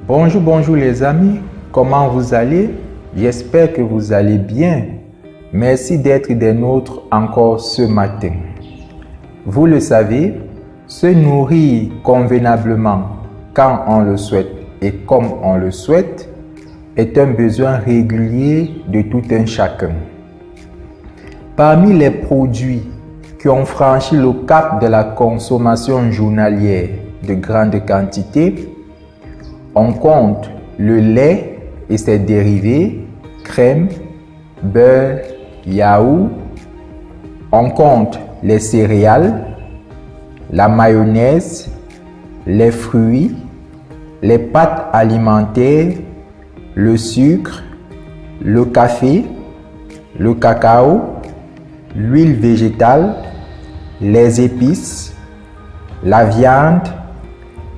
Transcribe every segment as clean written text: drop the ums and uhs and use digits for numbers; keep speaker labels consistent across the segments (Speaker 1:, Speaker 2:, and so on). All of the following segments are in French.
Speaker 1: Bonjour les amis, comment vous allez? J'espère que vous allez bien. Merci d'être des nôtres encore ce matin. Vous le savez, se nourrir convenablement quand on le souhaite et comme on le souhaite est un besoin régulier de tout un chacun. Parmi les produits qui ont franchi le cap de la consommation journalière de grande quantité, on compte le lait et ses dérivés, crème, beurre, yaourt. On compte les céréales, la mayonnaise, les fruits, les pâtes alimentaires, le sucre, le café, le cacao, l'huile végétale, les épices, la viande,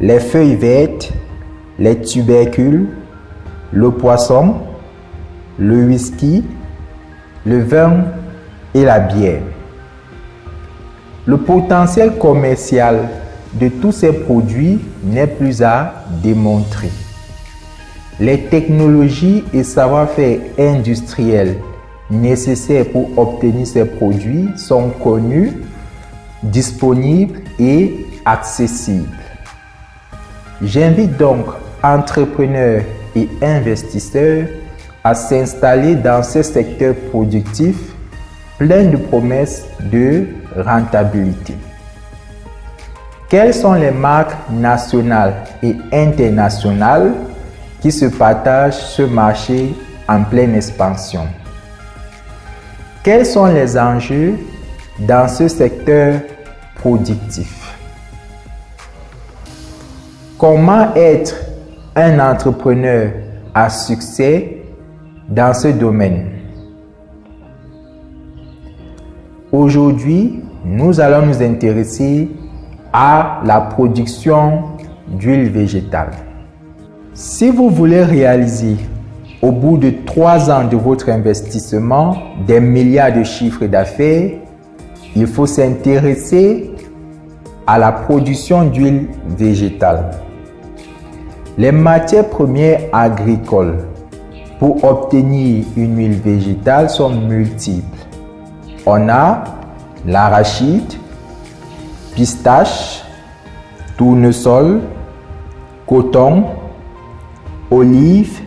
Speaker 1: les feuilles vertes, les tubercules, le poisson, le whisky, le vin et la bière. Le potentiel commercial de tous ces produits n'est plus à démontrer. Les technologies et savoir-faire industriels nécessaires pour obtenir ces produits sont connus, disponibles et accessibles. J'invite donc entrepreneurs et investisseurs à s'installer dans ce secteur productif plein de promesses de rentabilité. Quelles sont les marques nationales et internationales qui se partagent ce marché en pleine expansion? Quels sont les enjeux dans ce secteur productif? Comment être un entrepreneur à succès dans ce domaine? Aujourd'hui, nous allons nous intéresser à la production d'huile végétale. Si vous voulez réaliser au bout de 3 ans de votre investissement des milliards de chiffres d'affaires, il faut s'intéresser à la production d'huile végétale. Les matières premières agricoles pour obtenir une huile végétale sont multiples. On a l'arachide, pistache, tournesol, coton, olive,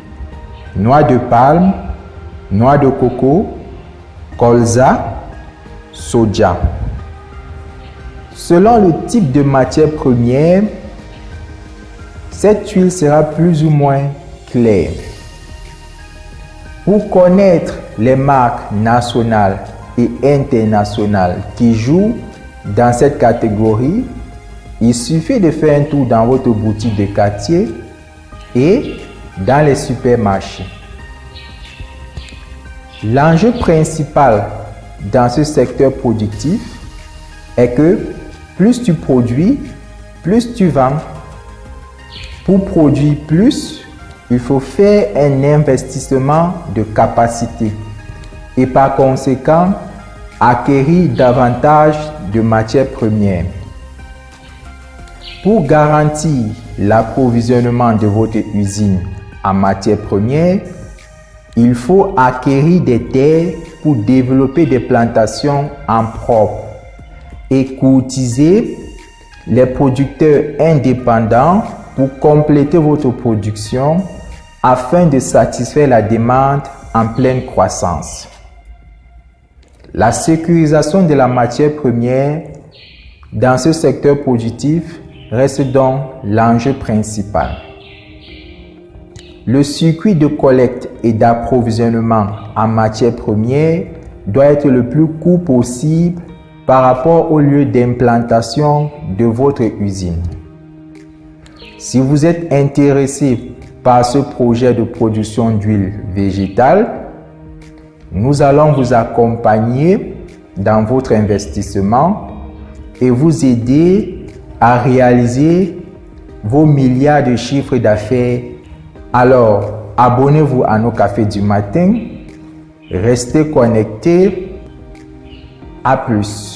Speaker 1: noix de palme, noix de coco, colza, soja. Selon le type de matière première, cette huile sera plus ou moins claire. Pour connaître les marques nationales et internationales qui jouent dans cette catégorie, il suffit de faire un tour dans votre boutique de quartier et dans les supermarchés. L'enjeu principal dans ce secteur productif est que plus tu produis, plus tu vends. Pour produire plus, il faut faire un investissement de capacité et par conséquent acquérir davantage de matières premières. Pour garantir l'approvisionnement de votre usine en matières premières, il faut acquérir des terres pour développer des plantations en propre et courtiser les producteurs indépendants pour compléter votre production afin de satisfaire la demande en pleine croissance. La sécurisation de la matière première dans ce secteur productif reste donc l'enjeu principal. Le circuit de collecte et d'approvisionnement en matière première doit être le plus court possible par rapport au lieu d'implantation de votre usine. Si vous êtes intéressé par ce projet de production d'huile végétale, nous allons vous accompagner dans votre investissement et vous aider à réaliser vos milliards de chiffres d'affaires. Alors, abonnez-vous à nos cafés du matin, restez connectés. À plus.